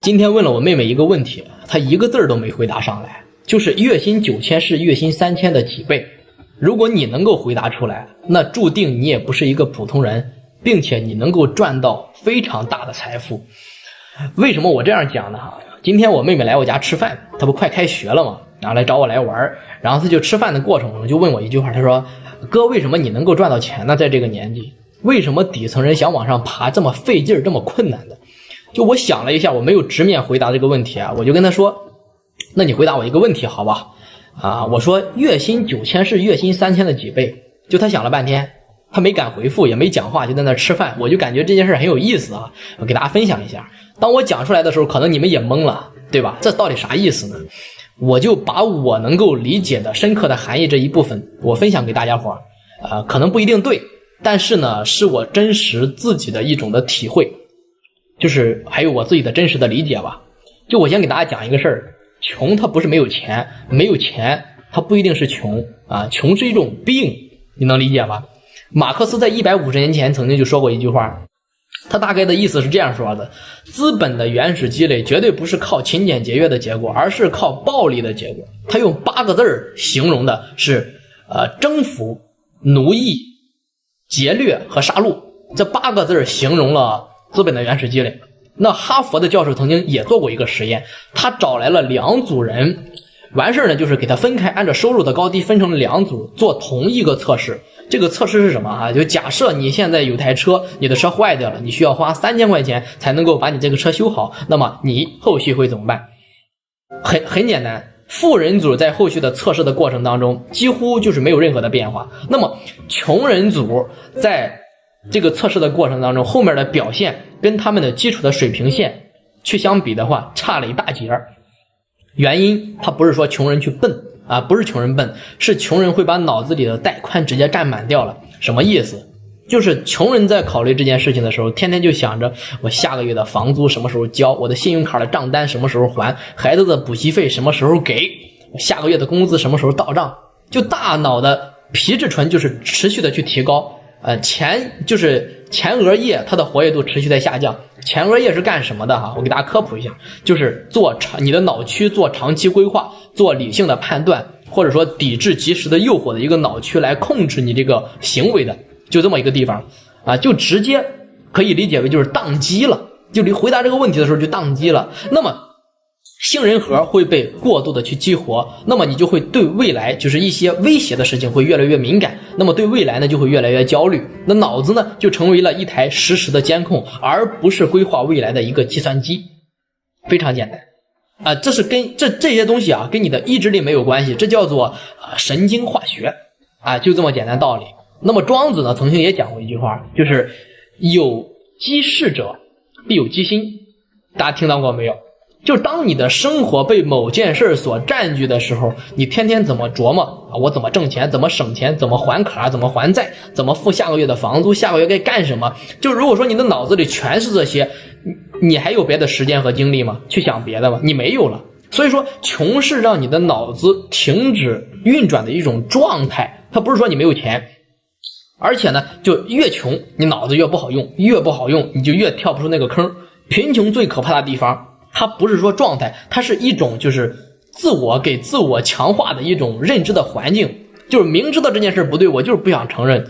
今天問了我妹妹一個問題，她一個字都沒回答上來，就是月薪9000是月薪3000的幾倍。如果你能夠回答出來，那注定你也不是一個普通人，並且你能夠賺到非常大的財富。為什麼我這樣講呢？今天我妹妹來我家吃飯，她不快開學了嗎？然後來找我來玩，然後她就吃飯的過程中就問我一句話，她說：哥，為什麼你能夠賺到錢呢？在這個年紀，為什麼底層人想往上爬這麼費勁，這麼困難的？就我想了一下，我沒有直面回答這個問題啊，我就跟他說，那你回答我一個問題好吧？我说月薪9000是月薪3000的幾倍。就他想了半天，他沒敢回復，也沒講話，就在那吃飯。我就感覺這件事很有意思啊，我給大家分享一下。當我講出來的时候，可能你們也懵了，对吧？這到底啥意思呢？我就把我能夠理解的深刻的含義這一部分，我分享給大家伙兒。可能不一定對，但是呢，是我真實自己的一種的體会。就是還有我自己的真實的理解吧。就我先給大家講一個事兒，窮它不是沒有錢，沒有錢它不一定是窮啊，窮是一種病，你能理解吧？馬克思在150年前曾經就說過一句話，他大概的意思是這樣說的：資本的原始積累絕對不是靠勤儉節約的結果，而是靠暴力的結果。他用8個字形容的是征服、奴役、劫掠和殺戮，這8個字形容了資本的原始積累。那哈佛的教授曾經也做過一個實驗，他找來了2組人，完事呢就是給他分開，按照收入的高低分成了2組，做同一個測試。這個測試是什麼啊？就假設你現在有台車，你的车壞掉了，你需要花3000塊錢才能夠把你這個車修好，那麼你後續會怎麼辦？很簡單，富人組在後續的測試的過程當中幾乎就是沒有任何的變化，那麼窮人組在這個測試的過程當中，後面的表現跟他們的基礎的水平線去相比的話，差了一大截。原因他不是說窮人去笨啊，不是窮人笨，是窮人會把腦子裡的帶寬直接占滿掉了。什麼意思？就是窮人在考慮這件事情的時候，天天就想着我下個月的房租什麼時候交，我的信用卡的賬單什麼時候還，孩子的補習費什麼時候給，我下個月的工資什麼時候到賬，就大腦的皮質醇就是持續的去提高。前額葉它的活躍度持續在下降。前額葉是幹什麼的哈？我給大家科普一下，就是你的腦區做長期規劃，做理性的判斷，或者说抵制及時的誘惑的一個腦區来控制你這個行為的，就這麼一個地方啊，就直接可以理解為就是宕機了，就你回答這個問題的時候就宕機了。那麼杏仁核會被過度的去激活，那麼你就會對未來就是一些威脅的事情會越來越敏感，那麼對未來呢就會越来越焦慮，那腦子呢就成為了一台實時的監控，而不是規劃未來的一個計算機。非常簡單這是跟這些東西啊跟你的意志力沒有關係，這叫做神經化學就這麼簡單道理。那麼莊子呢曾經也講過一句話，就是有機事者必有機心，大家聽到過沒有？就是當你的生活被某件事所占據的时候，你天天怎麼琢磨我怎麼掙錢，怎麼省錢，怎麼還卡，怎麼還債，怎麼付下個月的房租，下個月該幹什麼。就如果說你的腦子裡全是這些，你還有別的時間和精力嗎？去想別的嗎？你沒有了。所以說窮是讓你的腦子停止運轉的一種狀態，它不是說你沒有錢，而且呢就越窮你腦子越不好用，越不好用你就越跳不出那個坑。貧窮最可怕的地方，它不是說狀態，它是一種就是给自我強化的一種認知的環境，就是明知道這件事不對，我就是不想承認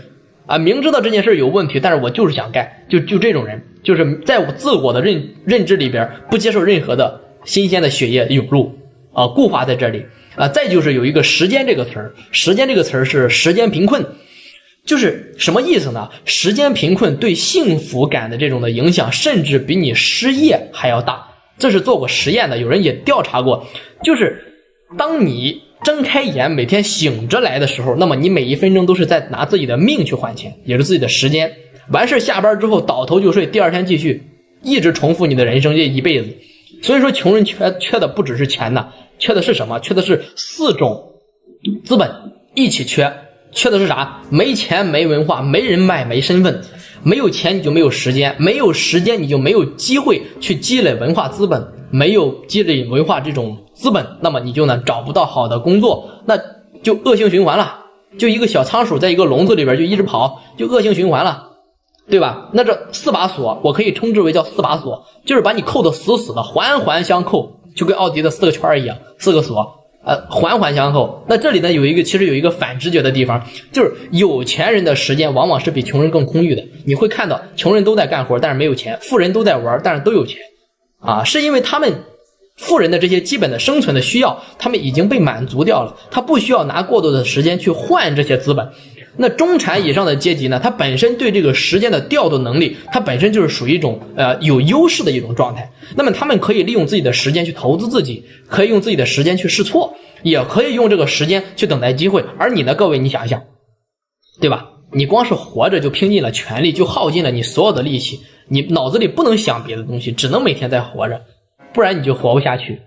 明知道这件事有問題，但是我就是想幹，就這種人，就是在我自我的認知裡邊不接受任何的新鮮的血液湧入固化在這裡再就是有一個時間這個詞兒，時間這個詞兒是時間貧困。就是什麼意思呢？時間貧困對幸福感的這種的影響甚至比你失業還要大，這是做過實驗的，有人也調查過。就是當你睜開眼每天醒着來的時候，那麼你每一分鐘都是在拿自己的命去換錢，也是自己的時間。完事下班之後倒頭就睡，第二天繼續一直重複你的人生，這一輩子。所以說窮人缺的不只是錢吶，缺的是什麼？缺的是4種資本一起缺。缺的是啥？沒錢，沒文化，沒人脈，沒身份。沒有錢你就沒有時間，沒有時間你就沒有機會去積累文化資本，沒有積累文化這種資本，那麼你就找不到好的工作，那就惡性循環了。就一個小倉鼠在一個籠子裡邊就一直跑，就惡性循環了。對吧？那這4把鎖我可以称之為叫4把锁，就是把你扣得死死的，環環相扣，就跟奧迪的4個圈一樣，4個鎖環環相扣。那這裡呢其實有一個反直覺的地方，就是有錢人的時间往往是比窮人更充裕的。你會看到窮人都在幹活，但是沒有錢，富人都在玩，但是都有錢是因為他们富人的這些基本的生存的需要他们已經被滿足掉了，他不需要拿過多的時間去換這些資本。那中產以上的階級呢，他本身對這個時間的調度能力，他本身就是屬於一種有優勢的一種狀態。那麼他們可以利用自己的時間去投資自己，可以用自己的時間去試錯，也可以用這個時間去等待機會。而你呢，各位，你想一想，對吧？你光是活着就拼盡了全力，就耗盡了你所有的力氣，你腦子裡不能想別的東西，只能每天在活着，不然你就活不下去，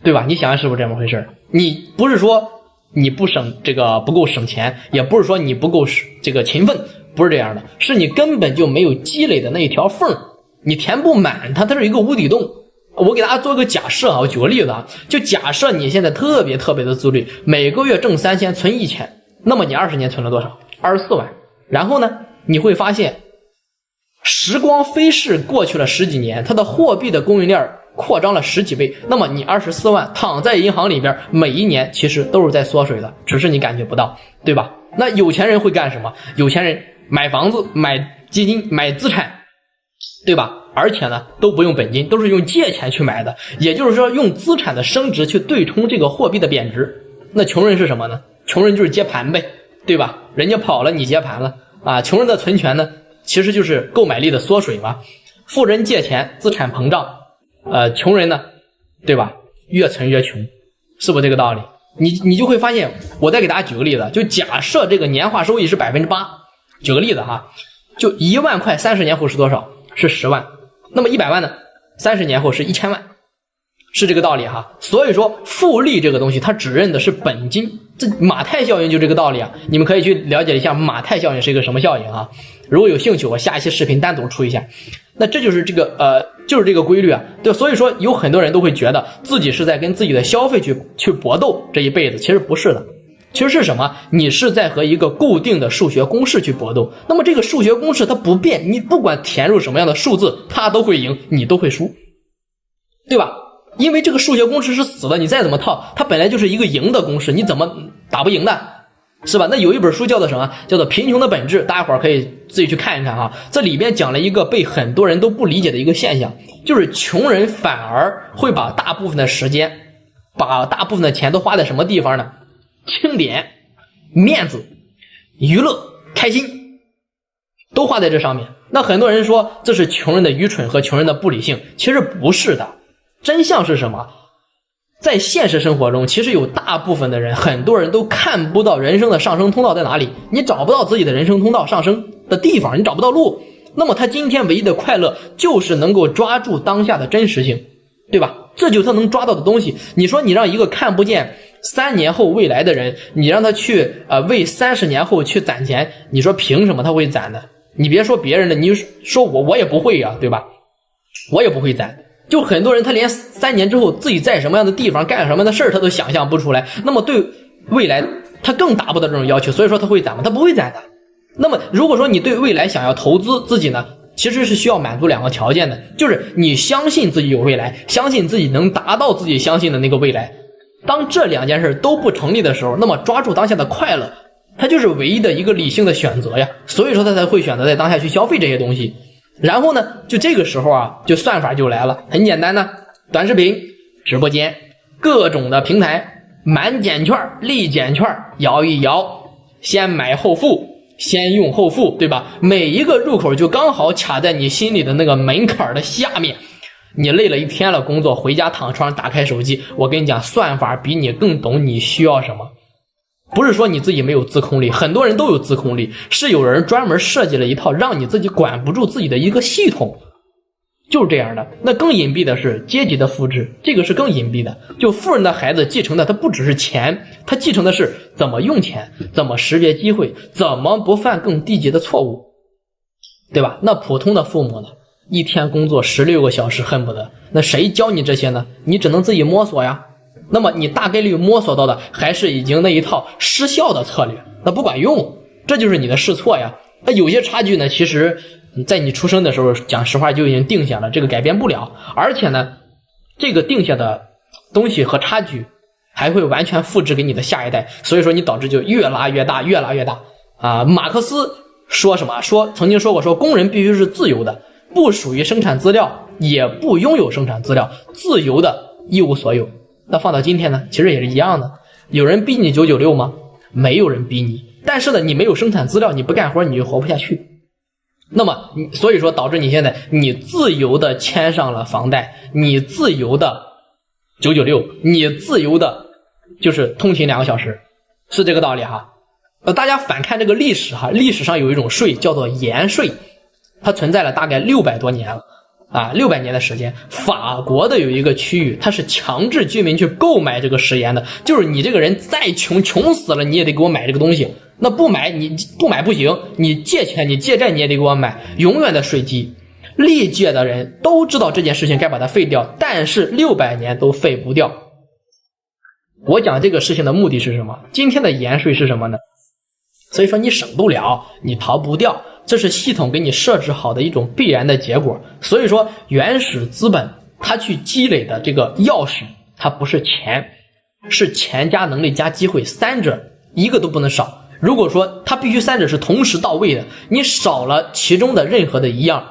對吧？你想想是不是這麼回事？你不是說你不夠省錢，也不是說你不夠這個勤奮，不是這樣的，是你根本就沒有積累的那一條縫，你填不滿它是一個無底洞。我給大家做一個假設我舉個例子就假設你現在特別的自律，每個月掙3000，存1000，那麼你20年存了多少？24萬。然後呢，你會發現時光飛逝過去了10幾年，它的貨幣的供應鏈擴張了10幾倍，那麼你24萬躺在銀行裡邊，每一年其實都是在縮水的，只是你感覺不到，对吧？那有錢人會幹什麼？有錢人買房子、買基金、買資產，對吧？而且呢，都不用本金，都是用借錢去買的，也就是說用資產的升值去對沖這個貨幣的貶值。那窮人是什麼呢？窮人就是接盤唄，對吧？人家跑了，你接盤了窮人的存錢呢，其實就是購買力的縮水嘛。富人借錢，資產膨脹。窮人呢，對吧？越存越窮，是不是這個道理？你就會發現，我再給大家舉個例子，就假設這個年化收益是 8%， 舉個例子就1萬塊30年後是多少？是10萬。那麼100萬呢？30年後是1000萬，是這個道理所以說複利這個東西它只認的是本金，這馬太效應就這個道理你們可以去了解一下馬太效應是一個什麼效应如果有興趣我下一期視頻單獨出一下。那這就是這個規律對，所以說有很多人都會覺得自己是在跟自己的消費去搏鬥這一輩子，其實不是的。其實是什麼？你是在和一個固定的數學公式去搏鬥。那麼這個數學公式它不變，你不管填入什麼樣的數字，它都會贏，你都會輸，對吧？因為這個數學公式是死的，你再怎麼套，它本來就是一個贏的公式，你怎麼打不贏的？是吧？那有一本書叫做什麼？叫做《貧窮的本質》，大家伙兒可以自己去看一看這裡邊講了一個被很多人都不理解的一個現象，就是窮人反而會把大部分的時間，把大部分的錢都花在什麼地方呢？清廉、面子、娛樂、開心，都花在這上面。那很多人說這是窮人的愚蠢和窮人的不理性，其實不是的。真相是什麼？在現實生活中，其實有大部分的人，很多人都看不到人生的上升通道在哪裡，你找不到自己的人生通道上升的地方，你找不到路。那麼他今天唯一的快樂就是能夠抓住當下的真實性，對吧？這就是他能抓到的東西。你說你讓一個看不見3年後未來的人，你讓他去為30年後去攢錢，你說憑什麼他會攢呢？你別說別人了，你說我也不會對吧？我也不會攢。就很多人他連3年之後自己在什麼樣的地方幹什麼樣的事兒他都想象不出來，那麼對未来他更達不到這種要求，所以說他會攢嗎？他不會攢的。那麼如果說你對未來想要投資自己呢，其實是需要滿足2個條件的，就是你相信自己有未來，相信自己能達到自己相信的那個未来。當這2件事都不成立的時候，那麼抓住當下的快樂，它就是唯一的一個理性的選擇呀。所以說他才會選擇在當下去消費這些東西。然後呢，就這個時候就算法就來了，很簡單呢，短視頻、直播間、各種的平台，满減券、立減券，搖一搖，先買後付，先用後付，對吧？每一個入口就剛好卡在你心裡的那個門檻的下面。你累了一天了，工作回家躺床上打開手機，我跟你講，算法比你更懂你需要什麼。不是說你自己沒有自控力，很多人都有自控力，是有人專門設計了一套讓你自己管不住自己的一個系統，就是這樣的。那更隱蔽的是階級的複製，這個是更隱蔽的。就富人的孩子繼承的他不只是錢，他繼承的是怎麼用錢，怎麼識別機會，怎麼不犯更低級的錯誤，對吧？那普通的父母呢，一天工作16個小時恨不得，那誰教你這些呢？你只能自己摸索呀。那麼你大概率摸索到的還是已經那一套失效的策略，那不管用，這就是你的試錯呀。那有些差距呢，其實在你出生的時候，講實話就已經定下了，這個改變不了。而且呢，這個定下的東西和差距還會完全複製給你的下一代，所以說你導致就越拉越大，越拉越大啊！馬克思說什麼？曾經說過，工人必須是自由的，不屬於生產資料，也不擁有生產資料，自由的一無所有。那放到今天呢，其實也是一樣的。有人逼你996嗎？沒有人逼你，但是呢，你沒有生產資料，你不幹活你就活不下去。那麼所以說導致你現在你自由的簽上了房貸，你自由的996，你自由的就是通勤2個小時，是這個道理哈。大家反看這個歷史哈，歷史上有一種稅叫做鹽稅，它存在了大概600多年了啊，600年的時間。法國的有一個區域，它是強制居民去購買這個食鹽的，就是你這個人再窮死了，你也得給我買這個東西。那不買，你不買不行，你借錢你借債你也得給我買，永遠的稅基。历届的人都知道這件事情該把它廢掉，但是600年都廢不掉。我講這個事情的目的是什麼？今天的鹽稅是什麼呢？所以說你省不了，你逃不掉，這是系統給你設置好的一種必然的結果。所以说原始資本它去積累的這個鑰匙，它不是錢，是錢加能力加機會，三者一個都不能少。如果說它必須三者是同時到位的，你少了其中的任何的一樣，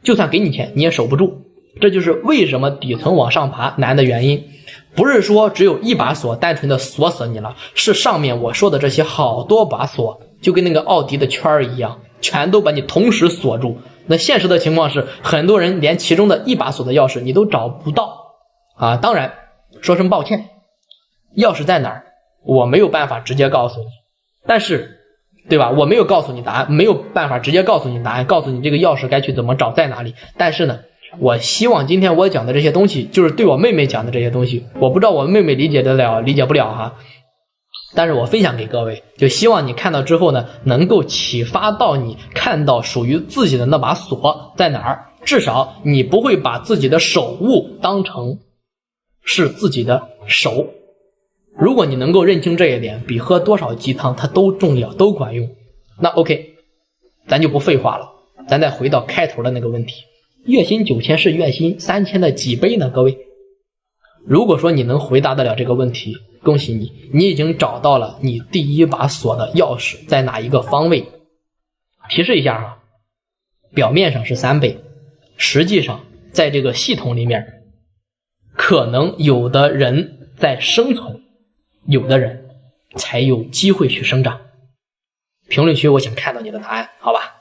就算給你錢你也守不住。這就是為什麼底層往上爬難的原因。不是說只有一把鎖單純的鎖死你了，是上面我說的這些好多把鎖，就跟那個奧迪的圈一樣，全都把你同時鎖住。那現實的情況是，很多人連其中的一把鎖的鑰匙你都找不到啊！當然說声抱歉，鑰匙在哪兒我没有辦法直接告訴你，但是对吧，我没有告訴你答案，没有辦法直接告訴你答案，告訴你這個鑰匙該去怎麼找在哪裡。但是呢，我希望今天我講的這些東西，就是對我妹妹講的這些東西，我不知道我妹妹理解得了理解不了哈，但是我分享給各位，就希望你看到之後呢，能夠啟發到你看到屬於自己的那把鎖在哪兒，至少你不会把自己的手物當成是自己的手。如果你能夠認清這一點，比喝多少雞湯它都重要，都管用。那 OK， 咱就不廢話了，咱再回到開頭的那個問題，月薪9000是月薪3000的幾倍呢？各位，如果說你能回答得了這個問題，恭喜你，你已經找到了你第一把鎖的鑰匙在哪一個方位。提示一下哈，表面上是3倍，實際上在這個系統裡面，可能有的人在生存，有的人才有機會去生長。評論區我想看到你的答案，好吧。